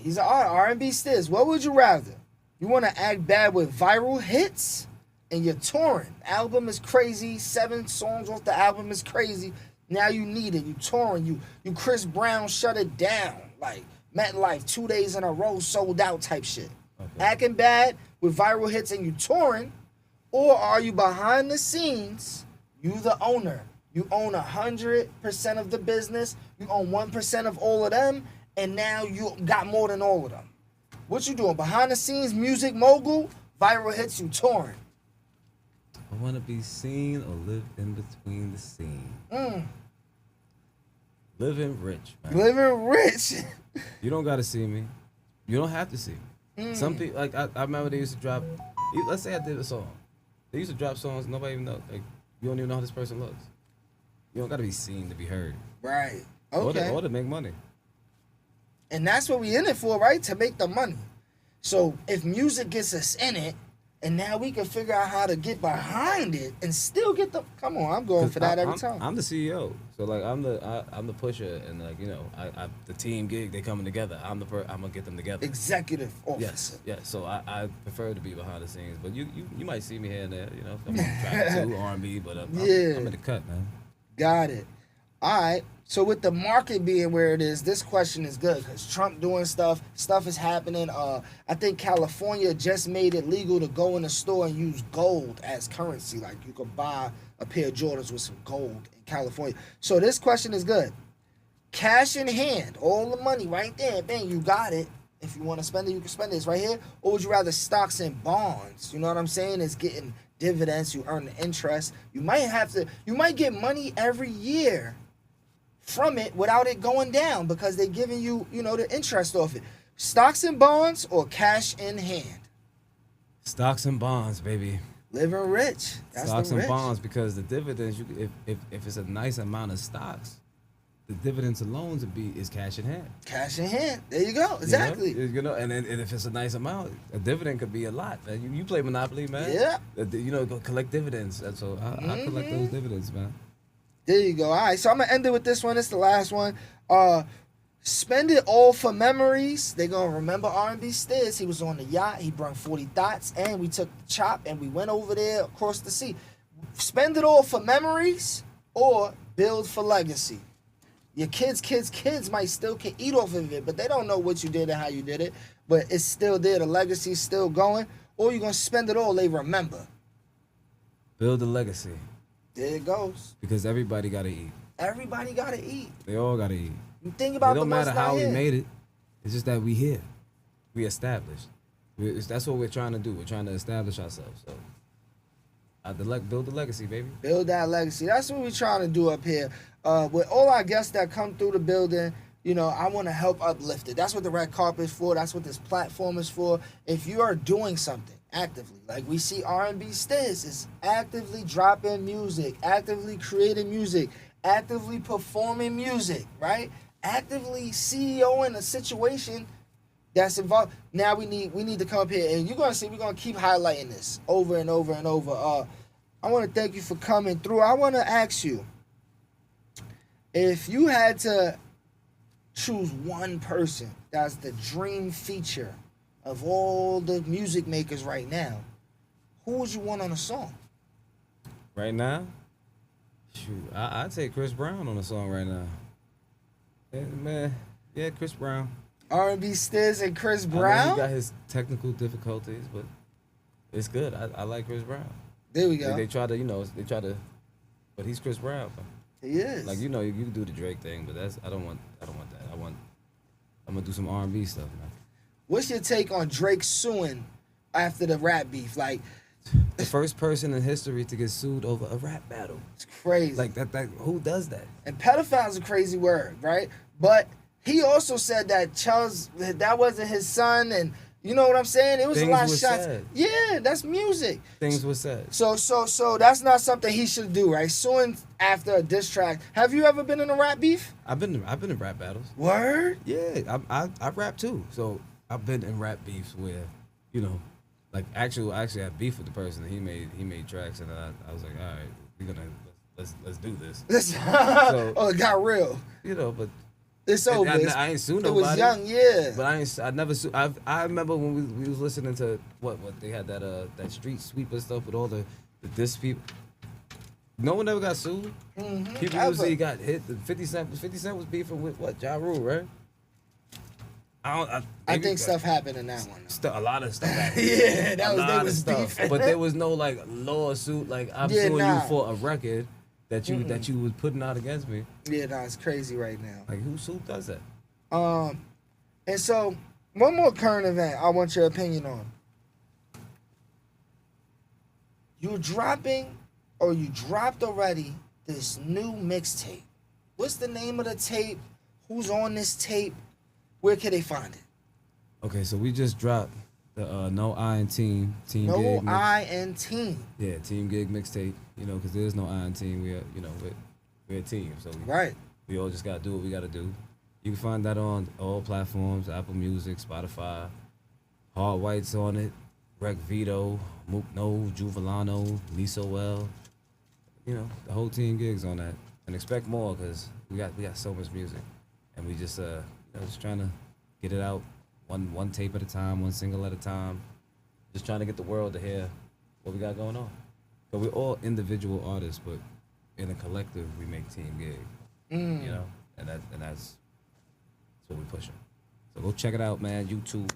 He's an RNB STIZZ. What would you rather? You want to act bad with viral hits and you're touring. Album is crazy. 7 songs off the album is crazy. Now you need it. You touring. You Chris Brown shut it down. Like MetLife, 2 days in a row, sold out type shit. Okay. Acting bad with viral hits and you touring. Or are you behind the scenes? You the owner. You own 100% of the business. You own 1% of all of them. And now you got more than all of them. What you doing? Behind the scenes, music mogul, viral hits, you touring. I want to be seen or live in between the scene. Living rich, man. Living rich. You don't got to see me. You don't have to see me. Some people, like, I remember they used to drop, let's say I did a song. They used to drop songs, nobody even know. Like, you don't even know how this person looks. You don't got to be seen to be heard. Right. Okay. Or to make money. And that's what we in it for, right? To make the money. So if music gets us in it, and now we can figure out how to get behind it and still get the. Come on, I'm going for that every time. I'm the CEO, so like I'm the pusher, and like the team gig, they coming together. I'm gonna get them together. Executive officer. Yes. So I prefer to be behind the scenes, but you might see me here and there. If I'm on track 2 R&B, but I'm in the cut, man. Got it. All right. So with the market being where it is, this question is good because Trump doing stuff is happening. I think California just made it legal to go in the store and use gold as currency. Like you could buy a pair of Jordans with some gold in California. So this question is good. Cash in hand, all the money right there, bang, you got it. If you want to spend it, you can spend it. It's right here. Or would you rather stocks and bonds? You know what I'm saying? It's getting dividends. You earn the interest. You might get money every year from it without it going down because they're giving you, the interest off it. Stocks and bonds or cash in hand? Stocks and bonds, baby. Living rich. That's stocks the rich. and bonds, because the dividends, if it's a nice amount of stocks, the dividends alone is cash in hand. Cash in hand. There you go. Exactly. And if it's a nice amount, a dividend could be a lot. Man. You play Monopoly, man. Yeah. Go collect dividends. So I collect those dividends, man. There you go. All right, so I'm gonna end it with this one. It's the last one. Spend it all for memories. They gonna remember R&B STIZZ. He was on the yacht. He brought 40 thoughts, and we took the chop and we went over there across the sea. Spend it all for memories or build for legacy. Your kids might still can eat off of it, but they don't know what you did and how you did it. But it's still there. The legacy's still going. Or you're gonna spend it all. They remember. Build a legacy. There it goes. Because everybody got to eat. Everybody got to eat. They all got to eat. You think about it don't the ones matter how we made it. It's just that we here. We established. That's what we're trying to do. We're trying to establish ourselves. So, build the legacy, baby. Build that legacy. That's what we're trying to do up here. With all our guests that come through the building, you know, I want to help uplift it. That's what the red carpet is for. That's what this platform is for. If you are doing something actively, like we see RNB STIZZ is actively dropping music, actively creating music, actively performing music, right? Actively CEOing a situation that's involved. Now we need to come up here, and you're gonna see we're gonna keep highlighting this over and over and over. I want to thank you for coming through. I want to ask you, if you had to choose one person that's the dream feature of all the music makers right now, who would you want on a song? Right now, shoot, I'd take Chris Brown on a song right now. Yeah, man, yeah, Chris Brown. R&B STIZZ and Chris I know Brown? he got his technical difficulties, but it's good. I like Chris Brown. There we go. They try to, but he's Chris Brown. He is. Like, you know, you can do the Drake thing, but I don't want that. I'm gonna do some R&B stuff, man. What's your take on Drake suing after the rap beef? Like, The first person in history to get sued over a rap battle. it's crazy. Like that who does that? And pedophile's a crazy word, right? But he also said that Charles, that wasn't his son, and you know what I'm saying? It was Things a lot of was shots. said. Yeah, that's music. Things were said. So that's not something he should do, right? Suing after a diss track. Have you ever been in a rap beef? I've been in rap battles. Word? Yeah, I rap too. So I've been in rap beefs where, you know, like I actually had beef with the person. He made tracks, and I was like, all right, let's do this. Oh, it got real. You know, but It's over. I ain't sued nobody. It was young, yeah. But I never sued. I remember when we was listening to what they had that street sweeper stuff with all the diss people. No one ever got sued. Mm-hmm. People usually got hit. 50 Cent was beefing with what? Ja Rule, right? I think stuff happened in that one. A lot of stuff happened. Yeah, they was stuff. beefing. But there was no like lawsuit. Like I'm suing you for a record that you was putting out against me. Yeah, no, it's crazy right now. Like who does that? And so one more current event I want your opinion on. You're dropping, or you dropped already, this new mixtape. What's the name of the tape? Who's on this tape? Where can they find it? Okay, so we just dropped the No I and Team Gig. No I and Team. Yeah, Team Gig mixtape. You know, because there's no I and Team. We're a team. So we all just gotta do what we gotta do. You can find that on all platforms: Apple Music, Spotify. Hard White's on it. Rec Vito, Mook No, Juvelano, Niso L. You know, the whole Team Gig's on that. And expect more because we got so much music, and we just just trying to get it out one tape at a time, one single at a time. Just trying to get the world to hear what we got going on. But we're all individual artists, but in a collective, we make Team Gig. You know, and that's what we're pushing. So go check it out, man. YouTube.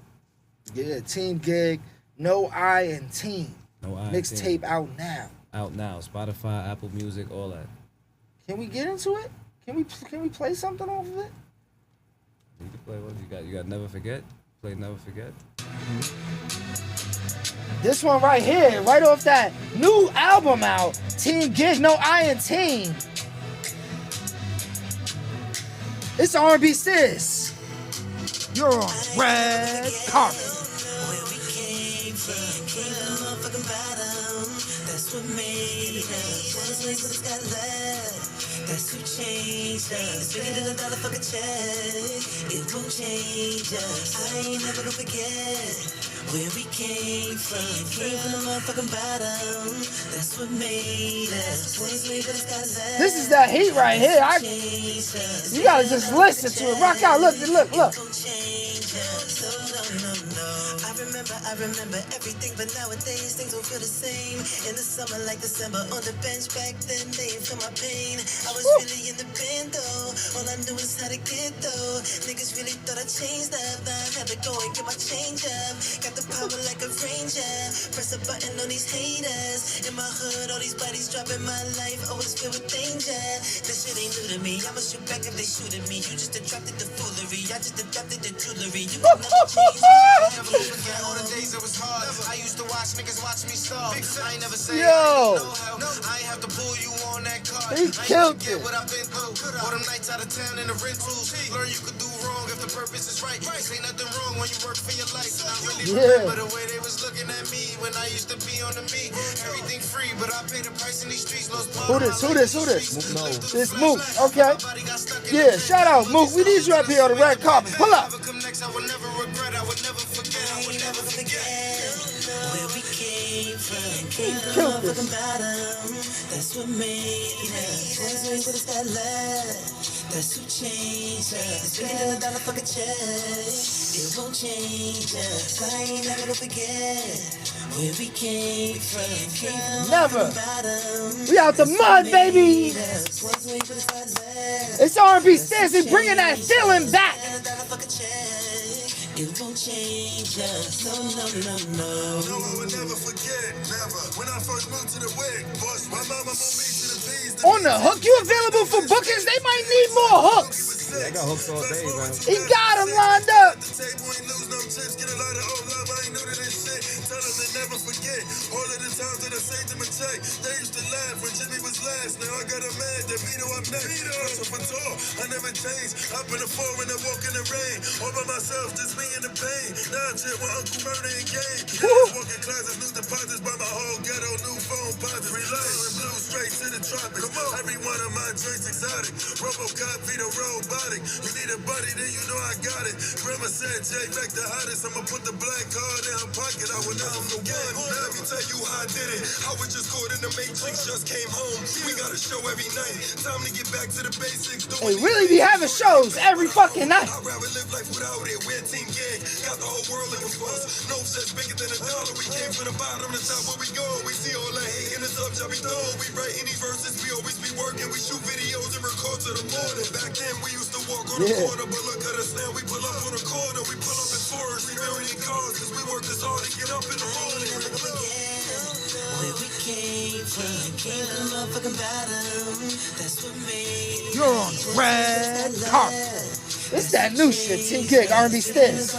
Yeah, Team Gig, No I and Team. No I. Mixtape out now. Out now. Spotify, Apple Music, all that. Can we get into it? Can we play something off of it? You can play what you got. Never Forget. Play Never Forget. This one right here, right off that new album out, Team Gig, No I and Team. It's R&B STIZZ. You're on red carpet. Where we came from the motherfucking bottom. That's what made us. Was raised with a sky left. That's who changed us. It's bigger than a dollar fucking check. It won't change us. I ain't never gonna forget where we came from. Came from the motherfucking bottom. That's what made us. Was raised with a sky left. This is that heat right here. You gotta just listen to it. Rock out. Look. I remember everything, but nowadays things don't feel the same. In the summer like December, on the bench back then, they didn't feel my pain. I was really in the band though, all I knew is how to get though. Niggas really thought I changed up, now I had to go and get my change up. Got the power like a ranger, press a button on these haters. In my hood, all these bodies dropping my life, always filled with danger. This shit ain't new to me, I'ma shoot back if they shoot at me. You just adopted the foolery, I just adopted the jewelry. You can never change me, I never forget all All the days it was hard. I used to watch niggas watch me starve. I ain't never say Yo. I ain't have to pull you on that card. He killed Get it. what I've been through. All them nights out of town in the rentals. Learn you could do wrong if the purpose is right. Ain't nothing wrong when you work for your life. And I really remember the way they was looking at me when I used to be on the me. Everything free, but I paid the price in these streets. Who this? This Mook. Okay. Yeah, shout out Mook. We need you up here on the red carpet. Pull up. I would never regret, I would never forget, I would never forget where we came from. Came from the fucking bottom. That's what made us. That's what it's that love. That's who changed us. $1 fucking check. It won't change us. I ain't never gonna forget where we came from. Came from Never. the bottom. We out the mud, baby. It's R&B STIZZ bringing that feeling back. It won't change us. No. No, I would never forget. Never. When I first moved to the wig, boss, my mama moved me to the B's. On the hook, you available for bookings? They might need more hooks. Yeah, I got hooks all day, man. He got them lined up. The table ain't lose no chips. Get a lot of old love. I ain't new to this shit. Tell them to never forget all of the times that I saved them a check. They used to laugh when Jimmy was last. Now I got a man that Vito up next. Hustle for tall. I never changed. Up in the foreign and walk in the rain. All by myself, just me in the pain. Now I'm shit with Uncle Murder and Game. Walking closets, new deposits by my whole ghetto, new phone posits. Relax and blue straight to the tropics. Come on. Every one of my drinks exotic. Robocop, Vito robotic. You need a buddy, then you know I got it. Grandma said, Jay, back the hottest. I'ma put the black card in her pocket. I would never forget. Now let me tell you how I did it. I was just caught in the Matrix, just came home. We got a show every night. Time to get back to the basics. They really be having shows every fucking night. I'd rather live life without it. We're a team gig. Got the whole world looking for us. No sense bigger than a dollar. We came from the bottom to top where we go. We see all the hate in the subs, I be told. We write any verses, we always be working. We shoot videos and record to the morning. Back then we used to walk on the corner, but look at us now. We pull up on the corner. We pull up in forest, we million cars. Cause we work this hard to get up in the morning. Where we came from the motherfucking bottom. That's what made You're on the red carpet. It's that new shit, Team Gig, R&B STIZZ.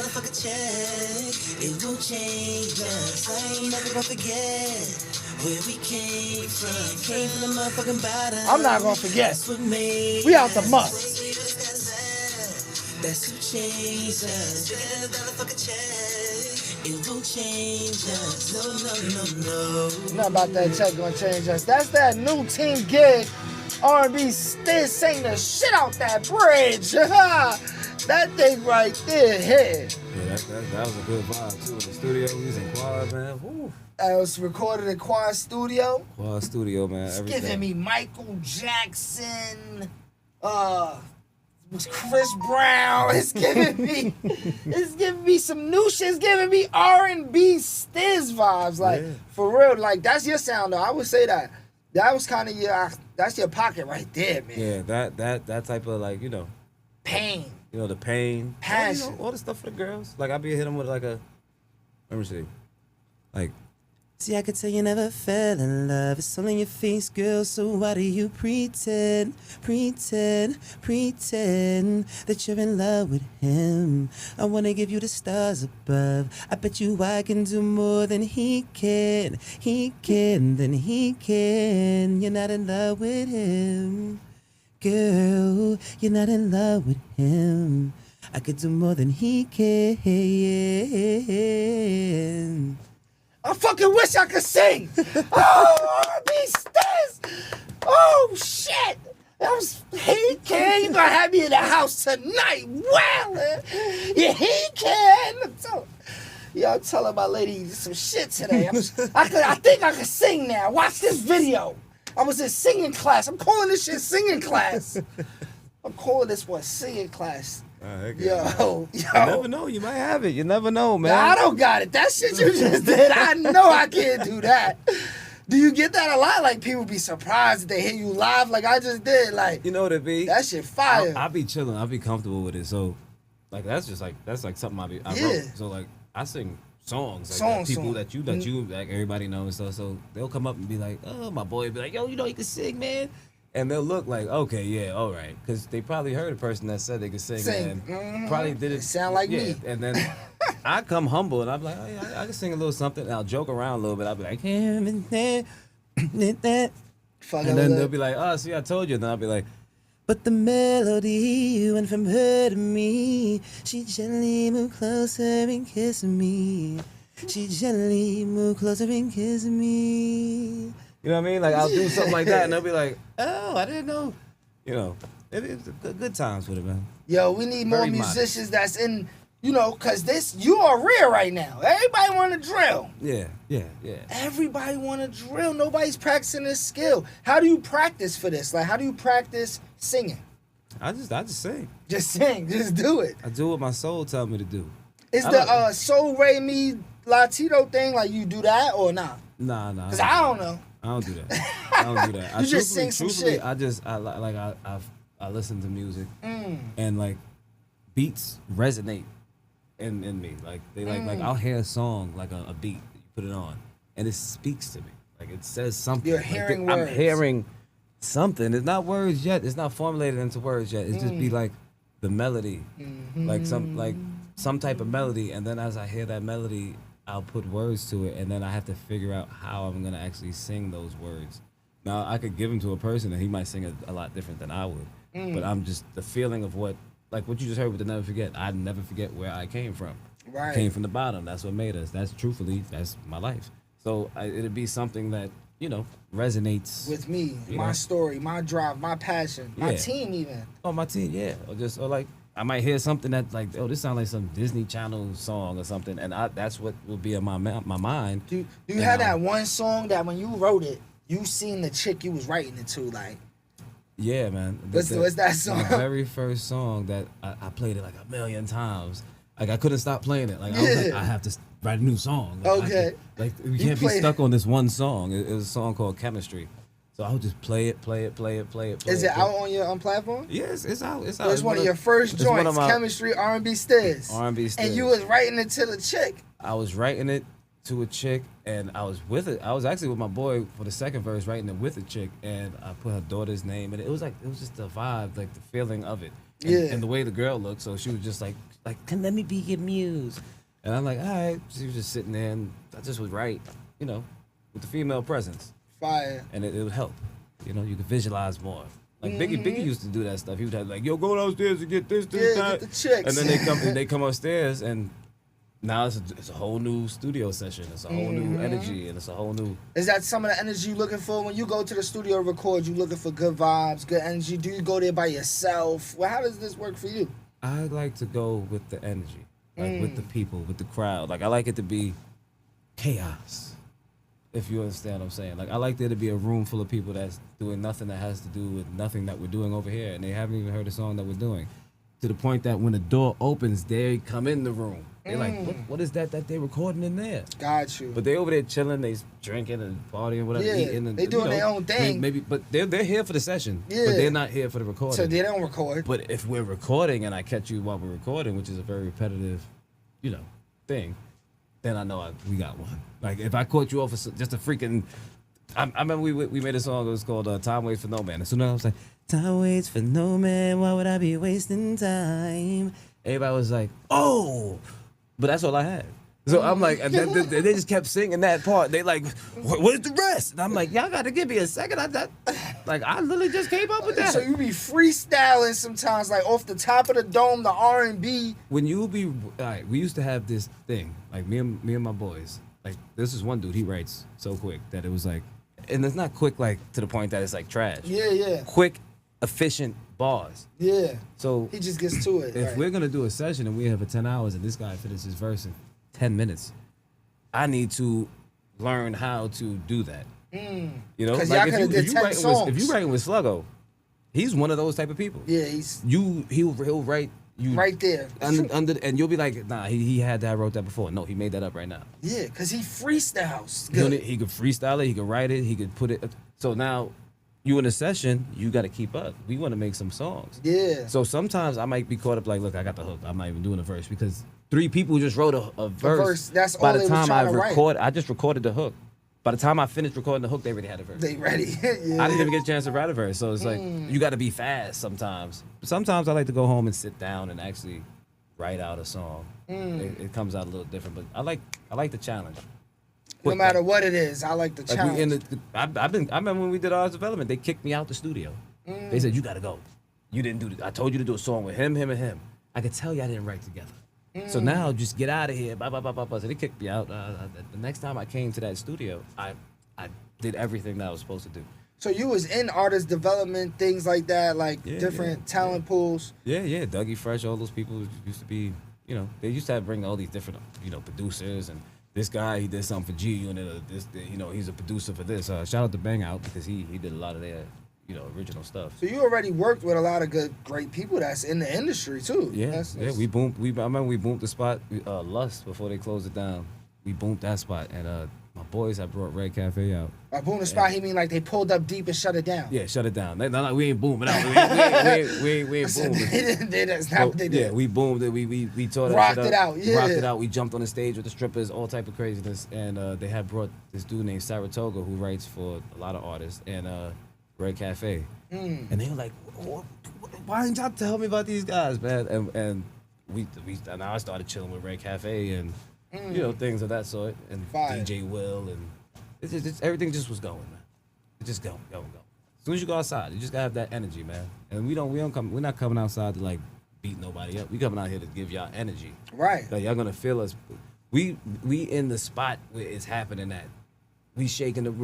It won't change us. I ain't never gonna forget where we came from the motherfucking bottom. I'm not gonna forget. That's what made We out the mud. That's who changed us. $1 check. It won't change us. No. Not about that check gonna change us. That's that new Team Gig. R&B STIZZ sang the shit out that bridge. That thing right there. Hey. Yeah, that was a good vibe too. In the studio, we was in quad, man. Woo. I was recorded in Quad Studio. Quad studio, man. It's Everything. giving me Michael Jackson. Chris Brown. It's giving me some new shit. It's giving me R&B STIZZ vibes. Like for real. Like that's your sound though. I would say that. That was kind of that's your pocket right there, man. Yeah, that type of like, you know, Pain. you know, the pain, Passion. all the stuff for the girls. Like I be hitting them with like a, let me see, like. See, I could tell you never fell in love. It's all in your face, girl, so why do you pretend that you're in love with him? I wanna give you the stars above. I bet you I can do more than he can. You're not in love with him. Girl, you're not in love with him. I could do more than he can. I fucking wish I could sing. Oh, R&B STIZZ. Oh, shit. He can. You gonna have me in the house tonight. Well, yeah, he can. I'm telling my lady some shit today. I think I can sing now. Watch this video. I was in singing class. I'm calling this shit singing class. I'm calling this one singing class. Yo. You never know. You might have it. You never know, man. Nah, I don't got it. That shit you just did, I know I can't do that. Do you get that a lot? Like, people be surprised that they hear you live like I just did. Like, You know what it be? that shit fire. I be chilling. I be comfortable with it. So, like, that's something I wrote. So, like, I sing songs. Like, people that you like everybody knows and stuff. So they'll come up and be like, oh, my boy be like, yo, you know you can sing, man. And they'll look like, okay, yeah, all right. Because they probably heard a person that said they could sing. And probably did it. Sound like me. And then I come humble and I'm like, oh yeah, I can sing a little something. And I'll joke around a little bit. I'll be like, Fuck and then they'll be like, oh, see, I told you. And then I'll be like, but the melody went from her to me. She gently moved closer and kissed me. She gently moved closer and kissed me. You know what I mean? Like, I'll do something like that, and they'll be like, oh, I didn't know. You know, it's good times with it, man. Yo, we need more Very musicians that's in, you know, because you are real right now. Everybody want to drill. Yeah. Everybody want to drill. Nobody's practicing this skill. How do you practice for this? Like, how do you practice singing? I just sing. Just sing. Just do it. I do what my soul tells me to do. Is the Soul Ray Me Latino thing, like, you do that or not? Nah. Because I don't know. I don't do that. You just sing some shit. I listen to music and like beats resonate in me. Like they like I'll hear a song like a beat, you put it on, and it speaks to me. Like it says something. You're like hearing words. I'm hearing something. It's not words yet. It's not formulated into words yet. It's just be like the melody, like some type of melody, and then as I hear that melody, I'll put words to it, and then I have to figure out how I'm gonna actually sing those words. Now I could give them to a person, and he might sing it a lot different than I would. But I'm just the feeling of what you just heard with the Never Forget. I never forget where I came from. Right. I came from the bottom. That's what made us. That's my life. So it'd be something that resonates with me, my story, my drive, my passion, my team even. Oh, my team, yeah. Or like I might hear something that like, oh, this sounds like some Disney Channel song or something, and that's what will be in my mind. Do you have that one song that when you wrote it, you seen the chick you was writing it to, like? Yeah, man. What's that song? The very first song that I played it like a million times. Like I couldn't stop playing it. Like I was like, I have to write a new song. Like, okay. We can't be stuck on this one song. It was a song called Chemistry. So I would just play it. Is it out on your platform? Yes, it's out. It's out. It's one of your first joints, Chemistry, RNB STIZZ. RNB STIZZ. And you was writing it to the chick. I was writing it to a chick, and I was with it. I was actually with my boy for the second verse, writing it with a chick, and I put her daughter's name, and it was just the vibe, like the feeling of it, and the way the girl looked. So she was just like, "Come, let me be your muse," and I'm like, "All right." She was just sitting there, and I just was right, with the female presence. Fire. And it would help. You could visualize more. Like Biggie used to do that stuff. He would have like, "Yo, go downstairs and get this, that," get the chicks. and then they come upstairs and. Now it's a whole new studio session. It's a whole new energy, and it's a whole new. Is that some of the energy you looking for when you go to the studio to record? You looking for good vibes, good energy? Do you go there by yourself? Well, how does this work for you? I like to go with the energy, like with the people, with the crowd. Like I like it to be chaos, if you understand what I'm saying. Like I like there to be a room full of people that's doing nothing that has to do with nothing that we're doing over here, and they haven't even heard the song that we're doing. To the point that when the door opens, they come in the room. They're like, what is that they're recording in there? Got you. But they over there chilling, they drinking and partying, whatever, eating. And, they doing their own thing. Maybe, but they're here for the session. Yeah. But they're not here for the recording. So they don't record. But if we're recording and I catch you while we're recording, which is a very repetitive, thing, then I know we got one. Like if I caught you off of just a freaking. I remember we made a song. It was called "Time Waits for No Man." As soon as I was like, "Time waits for no man. Why would I be wasting time?" Everybody was like, "Oh," but that's all I had. So I'm like, and then they just kept singing that part. They like, "Where's the rest?" And I'm like, "Y'all got to give me a second." I literally just came up with that. So you be freestyling sometimes, like off the top of the dome, the R&B. When you be, all right, we used to have this thing, like me and my boys. Like this is one dude, he writes so quick that it was like. And it's not quick, like, to the point that it's, like, trash. Yeah. Quick, efficient bars. Yeah. So... he just gets to it. If we're going to do a session and we have 10 hours and this guy finishes his verse in 10 minutes, I need to learn how to do that. Because like y'all if you writing with Sluggo, he's one of those type of people. Yeah, He'll write... You right there. And you'll be like, nah, he wrote that before. No, he made that up right now. Yeah, because he freestyles. He could freestyle it, he could write it, he could put it. So now, you in a session, you got to keep up. We want to make some songs. Yeah. So sometimes I might be caught up like, look, I got the hook. I'm not even doing a verse because 3 people just wrote a verse. That's By all the they time was trying to write. I just recorded the hook. By the time I finished recording the hook, they already had a verse. They ready. Yeah. I didn't even get a chance to write a verse. So it's like, you got to be fast sometimes. Sometimes I like to go home and sit down and actually write out a song. It comes out a little different, but I like the challenge. No matter what it is, I like the Like challenge. I remember when we did Arts Development, they kicked me out the studio. They said, you gotta go. You didn't do I told you to do a song with him, him, and him. I could tell y'all didn't write together. So now just get out of here. Blah, blah, blah, blah, blah. So they kicked me out. The next time I came to that studio, I did everything that I was supposed to do. So you was in artist development, things like that, like different talent pools. Yeah. Dougie Fresh, all those people used to be, they used to bring all these different, producers. And this guy, he did something for G Unit. He's a producer for this. Shout out to Bang Out because he did a lot of their, original stuff. So you already worked with a lot of great people that's in the industry too. Yeah, we boomed. I remember we boomed the spot, Lust, before they closed it down. We boomed that spot, and my boys had brought Red Cafe out. By boom the spot, he mean like they pulled up deep and shut it down. Yeah, shut it down. We ain't booming out. We ain't booming. That's not what they did. Yeah, we boomed it. We tore that rocked shit up. it out. Yeah, rocked it out. We jumped on the stage with the strippers, all type of craziness, and they had brought this dude named Saratoga who writes for a lot of artists and Red Cafe, and they were like, "Why didn't y'all tell me about these guys, man?" And now I started chilling with Red Cafe and things of that sort, and Fire. DJ Will, and it's everything just was going, man. It just going. As soon as you go outside, you just gotta have that energy, man. And we're not coming outside to like beat nobody up. We coming out here to give y'all energy. Right. Like y'all gonna feel us. We in the spot where it's happening at. We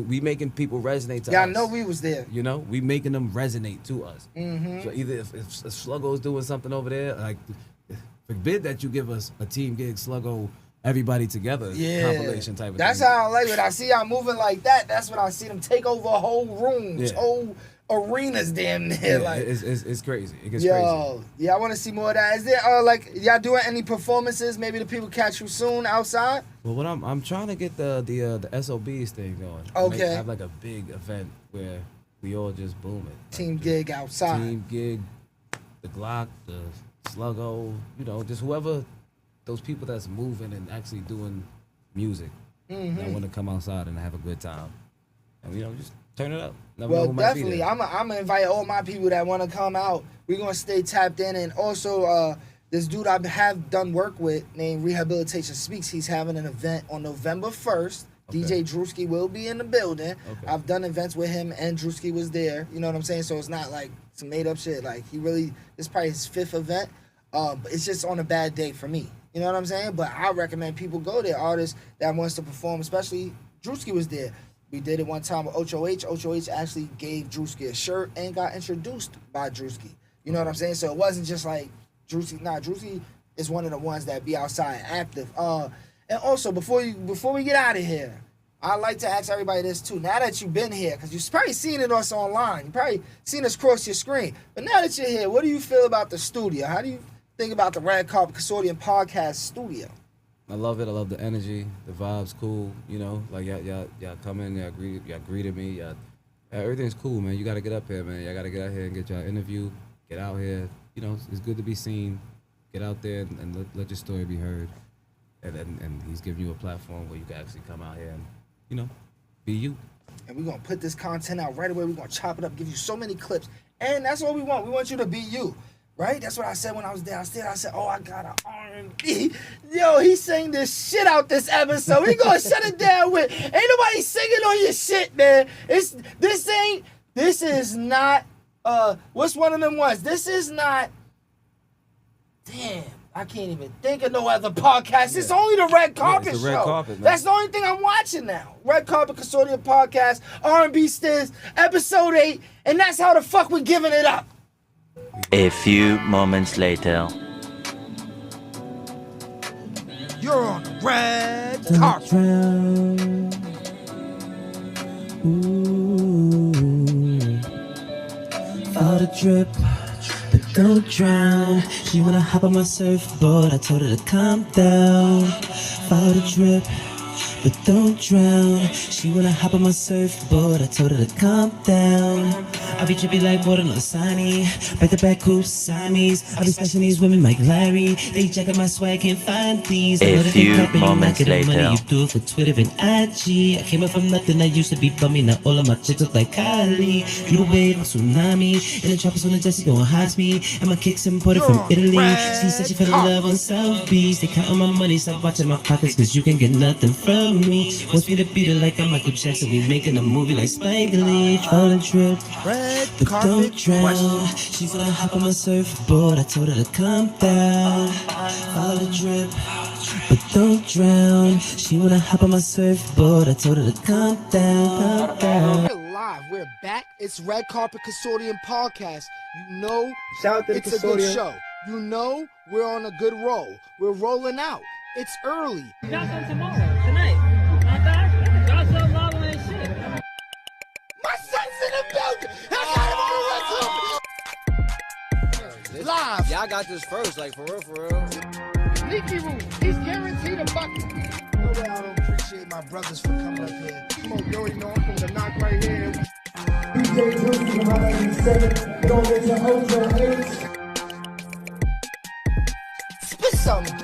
we making people resonate to us. Yeah, I know we was there. We making them resonate to us. So either if Sluggo's doing something over there, like forbid that you give us a team gig, Sluggo, everybody together, compilation type of That's thing. how I like it. I see y'all moving like that. That's when I see them take over whole rooms, whole arenas damn near. Yeah, like it's crazy. It gets crazy. Yeah, I want to see more of that. Is there y'all doing any performances? Maybe the people catch you soon outside. Well, what I'm trying to get the SOBs thing going. Okay. Have like a big event where we all just boom it. Team gig outside. Team gig, the Glock, the Sluggo, just whoever, those people that's moving and actually doing music. That want to come outside and have a good time, and just turn it up. Never know Well, who might be definitely. there. I'm gonna invite all my people that want to come out. We're gonna stay tapped in, and also this dude I have done work with named Rehabilitation Speaks. He's having an event on November 1st. Okay. DJ Drewski will be in the building. Okay. I've done events with him, and Drewski was there. You know what I'm saying? So it's not like some made up shit. Like this is probably his 5th event. But it's just on a bad day for me. You know what I'm saying? But I recommend people go there. Artists that wants to perform, especially Drewski was there. We did it one time with Ocho H. Ocho H actually gave Drewski a shirt and got introduced by Drewski. You know what I'm saying? So it wasn't just like Drewski. Nah, Drewski is one of the ones that be outside active. And also before we get out of here, I like to ask everybody this too. Now that you've been here, because you've probably seen it us online, you probably seen us cross your screen. But now that you're here, what do you feel about the studio? How do you think about the Red Carpet Consortium podcast studio? I love it. I love the energy. The vibe's cool. Like y'all come in, y'all greeted me. Everything's cool, man. You gotta get up here, man. Y'all gotta get out here and get y'all interview. Get out here. It's good to be seen. Get out there and let your story be heard. And he's giving you a platform where you can actually come out here and be you. And we're going to put this content out right away. We're going to chop it up, give you so many clips. And that's what we want. We want you to be you, right? That's what I said when I was downstairs. I said, I got an R&B. Yo, he sang this shit out this episode. We going to shut it down with, ain't nobody singing on your shit, man. This is not, what's one of them ones? This is not, damn. I can't even think of no other podcast. It's only the Red Carpet it's the show. Red Carpet, man. That's the only thing I'm watching now. Red Carpet Consortium podcast, RNB STIZZ, episode 8, and that's how the fuck we giving it up. A few moments later. You're on the Red Carpet. All the drip, but don't drown. She wanna hop on my surfboard, I told her to calm down. Follow the drip, but don't drown. She wanna hop on my surfboard, I told her to calm down. I be trippy like water, no Sunny. Back to back hoops, Siamese. I be smashing these women like Larry. They jacking my swag, can't find these. A few moments later. Money, you do it for Twitter and IG. I came up from nothing, I used to be bummy. Now all of my chicks look like Kylie. You the wave, I'm tsunami. In the tropics on the jet, she going high speed. And my kicks imported from Italy. She said she fell in love on South Beach. They counting my money, stop watching my pockets, cause you can get nothing from me. Wants me to beat her like I'm Michael Jackson. We making a movie like Spike Lee. All the drip, but don't drown. She wanna hop on my surfboard, I told her to calm down. Follow the drip, but don't drown. She wanna hop on my surfboard, I told her to calm down, calm down. We're live. We're back. It's Red Carpet Consortium podcast. You know, Shout out to the it's a good Consortium. show. You know, we're on a good roll. We're rolling out. It's early. Drop some tomorrow, tonight. Drop some tomorrow and shit. My son's in the building. I got him on the live. Y'all got this first, like for real. Leaky roof. He's guaranteed a bucket. No way I don't appreciate my brothers for coming up here. Come on, you already know I'm from the knock right here. Spit something.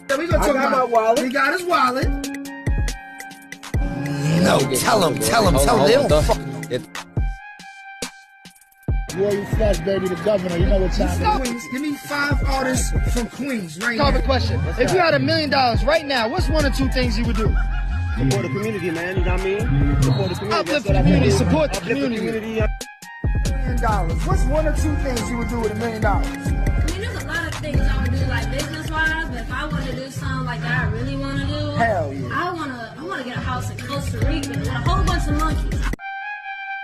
Yeah, we gonna talk about wallet. We got his wallet. No, tell him. They don't fucking know. Royal Flush, baby, the governor. You know what time it is. Queens. Give me 5 artists from Queens right now. Question. If you had $1 million right now, what's 1 or 2 things you would do? Support the community, man. You know what I mean? Support the community. Uplift the community. Support the community. $1 million. What's 1 or 2 things you would do with $1 million? I mean, there's a lot of things I would do, like business-wise, but if I want to do something like that I really want to do, Hell yeah. I want to get a house in Costa Rica with a whole bunch of monkeys.